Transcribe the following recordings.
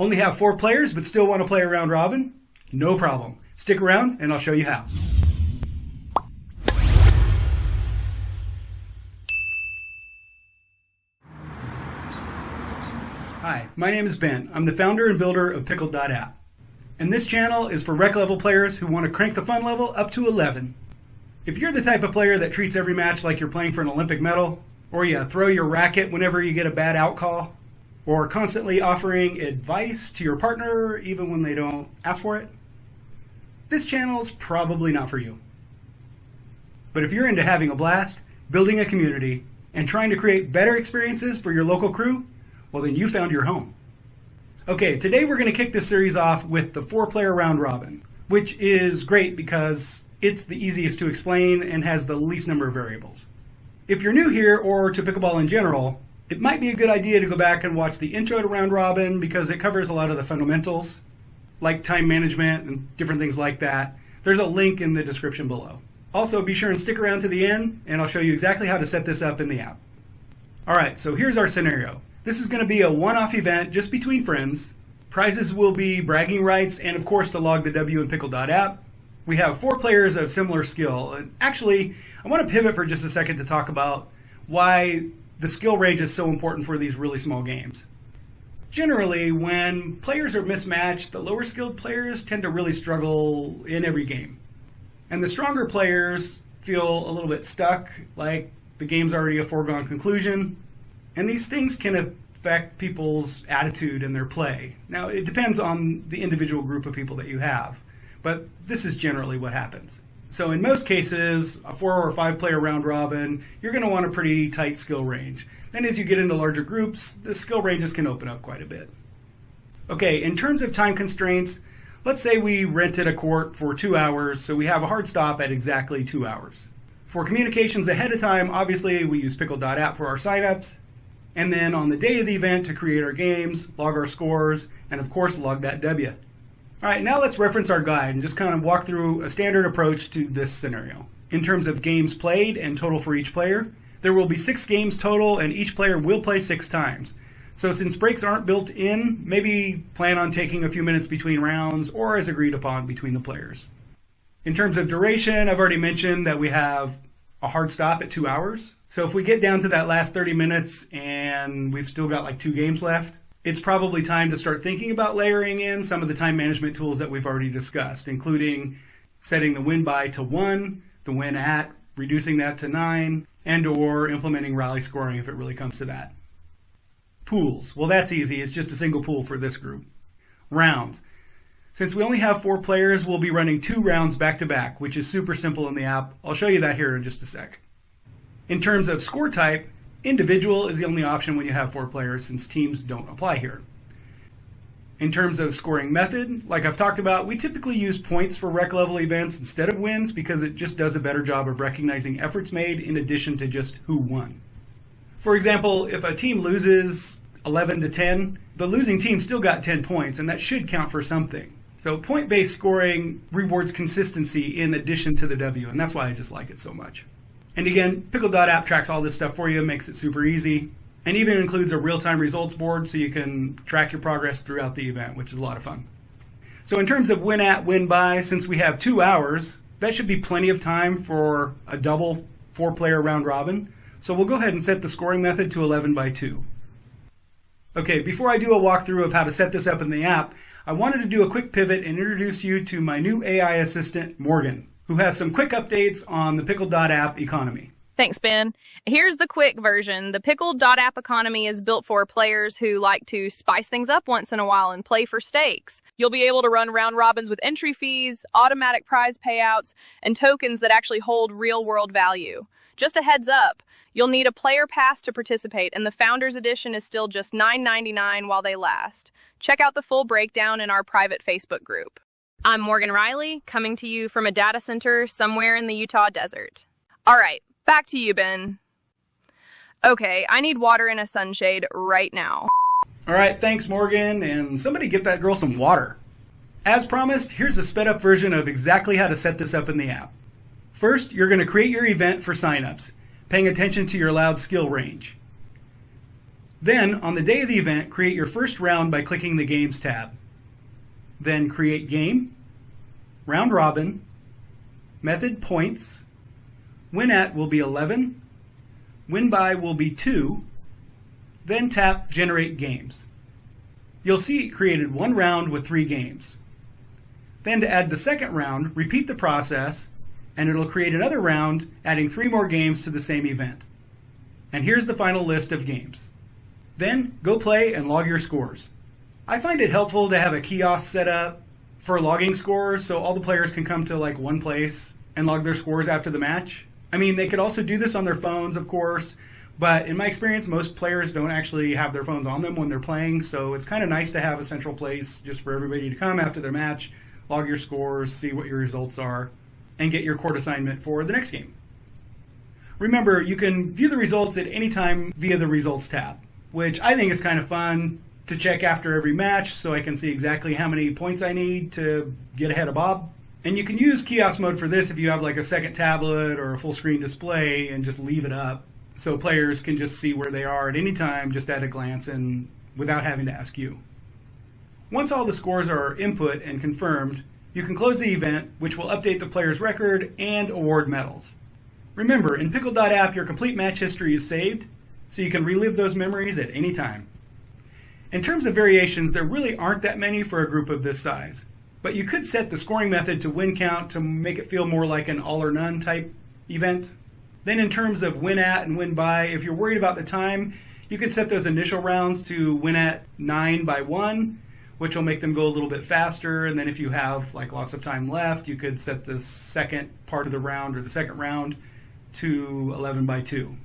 Only have 4 players but still want to play a round robin? No problem. Stick around and I'll show you how. Hi, my name is Ben. I'm the founder and builder of Pickled.App. And this channel is for rec level players who want to crank the fun level up to 11. If you're the type of player that treats every match like you're playing for an Olympic medal, or you throw your racket whenever you get a bad out call, or constantly offering advice to your partner even when they don't ask for it, this channel is probably not for you. But if you're into having a blast, building a community, and trying to create better experiences for your local crew, well then you found your home. Okay, today we're going to kick this series off with the 4-player round robin, which is great because it's the easiest to explain and has the least number of variables. If you're new here or to pickleball in general, it might be a good idea to go back and watch the intro to round robin because it covers a lot of the fundamentals, like time management and different things like that. There's a link in the description below. Also, be sure and stick around to the end and I'll show you exactly how to set this up in the app. Alright, so here's our scenario. This is going to be a one-off event just between friends. Prizes will be bragging rights and of course to log the W in Pickled.App. We have 4 players of similar skill. And actually, I want to pivot for just a second to talk about why the skill range is so important for these really small games. Generally, when players are mismatched, the lower skilled players tend to really struggle in every game. And the stronger players feel a little bit stuck, like the game's already a foregone conclusion. And these things can affect people's attitude and their play. Now, it depends on the individual group of people that you have, but this is generally what happens. So in most cases, a 4 or 5 player round robin, you're going to want a pretty tight skill range. Then as you get into larger groups, the skill ranges can open up quite a bit. Okay, in terms of time constraints, let's say we rented a court for 2 hours, so we have a hard stop at exactly 2 hours. For communications ahead of time, obviously we use Pickled.App for our signups, and then on the day of the event to create our games, log our scores, and of course log that W. Alright, now let's reference our guide and just kind of walk through a standard approach to this scenario. In terms of games played and total for each player, there will be 6 games total and each player will play 6 times. So since breaks aren't built in, maybe plan on taking a few minutes between rounds or as agreed upon between the players. In terms of duration, I've already mentioned that we have a hard stop at 2 hours. So if we get down to that last 30 minutes and we've still got like 2 games left, it's probably time to start thinking about layering in some of the time management tools that we've already discussed, including setting the win by to 1, the win at, reducing that to 9, and or implementing rally scoring if it really comes to that. Pools. Well, that's easy. It's just a single pool for this group. Rounds. Since we only have 4 players, we'll be running 2 rounds back to back, which is super simple in the app. I'll show you that here in just a sec. In terms of score type, individual is the only option when you have 4 players since teams don't apply here. In terms of scoring method, like I've talked about, we typically use points for rec level events instead of wins because it just does a better job of recognizing efforts made in addition to just who won. For example, if a team loses 11 to 10, the losing team still got 10 points and that should count for something. So point-based scoring rewards consistency in addition to the W, and that's why I just like it so much. And again, Pickled.App tracks all this stuff for you, makes it super easy, and even includes a real-time results board so you can track your progress throughout the event, which is a lot of fun. So in terms of win at, win by, since we have 2 hours, that should be plenty of time for a double 4-player round robin. So we'll go ahead and set the scoring method to 11 by 2. Okay, before I do a walkthrough of how to set this up in the app, I wanted to do a quick pivot and introduce you to my new AI assistant, Morgan, who has some quick updates on the Pickled.App economy. Thanks, Ben. Here's the quick version. The Pickled.App economy is built for players who like to spice things up once in a while and play for stakes. You'll be able to run round robins with entry fees, automatic prize payouts, and tokens that actually hold real-world value. Just a heads up, you'll need a player pass to participate, and the Founders Edition is still just $9.99 while they last. Check out the full breakdown in our private Facebook group. I'm Morgan Riley, coming to you from a data center somewhere in the Utah desert. All right, back to you, Ben. Okay, I need water and a sunshade right now. All right, thanks, Morgan, and somebody get that girl some water. As promised, here's a sped up version of exactly how to set this up in the app. First, you're going to create your event for signups, paying attention to your allowed skill range. Then, on the day of the event, create your first round by clicking the Games tab. Then create game, round robin, method points, win at will be 11, win by will be 2, then tap Generate Games. You'll see it created one round with 3 games. Then to add the second round, repeat the process, and it'll create another round, adding 3 more games to the same event. And here's the final list of games. Then go play and log your scores. I find it helpful to have a kiosk set up for logging scores so all the players can come to like one place and log their scores after the match. I mean, they could also do this on their phones, of course, but in my experience, most players don't actually have their phones on them when they're playing, so it's kind of nice to have a central place just for everybody to come after their match, log your scores, see what your results are, and get your court assignment for the next game. Remember, you can view the results at any time via the Results tab, which I think is kind of fun to check after every match so I can see exactly how many points I need to get ahead of Bob. And you can use kiosk mode for this if you have like a second tablet or a full screen display and just leave it up so players can just see where they are at any time just at a glance and without having to ask you. Once all the scores are input and confirmed, you can close the event, which will update the player's record and award medals. Remember, in Pickled.App, your complete match history is saved, so you can relive those memories at any time. In terms of variations, there really aren't that many for a group of this size, but you could set the scoring method to win count to make it feel more like an all or none type event. Then in terms of win at and win by, if you're worried about the time, you could set those initial rounds to win at 9 by 1, which will make them go a little bit faster, and then if you have like lots of time left, you could set the second part of the round or the second round to 11 by 2.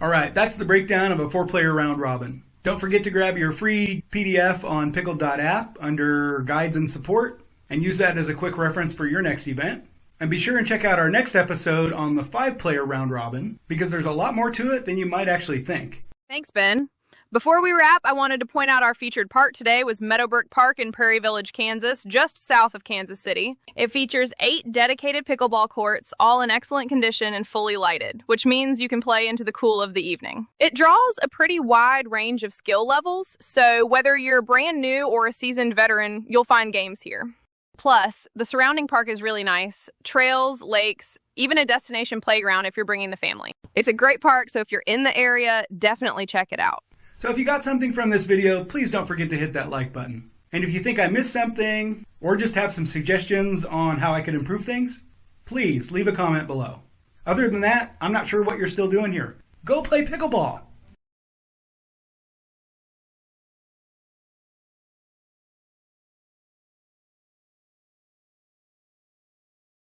All right, that's the breakdown of a 4-player round robin. Don't forget to grab your free PDF on Pickled.App under Guides and Support and use that as a quick reference for your next event. And be sure and check out our next episode on the 5-player round robin because there's a lot more to it than you might actually think. Thanks, Ben. Before we wrap, I wanted to point out our featured park today was Meadowbrook Park in Prairie Village, Kansas, just south of Kansas City. It features 8 dedicated pickleball courts, all in excellent condition and fully lighted, which means you can play into the cool of the evening. It draws a pretty wide range of skill levels, so whether you're brand new or a seasoned veteran, you'll find games here. Plus, the surrounding park is really nice. Trails, lakes, even a destination playground if you're bringing the family. It's a great park, so if you're in the area, definitely check it out. So if you got something from this video, please don't forget to hit that like button. And if you think I missed something, or just have some suggestions on how I could improve things, please leave a comment below. Other than that, I'm not sure what you're still doing here. Go play pickleball!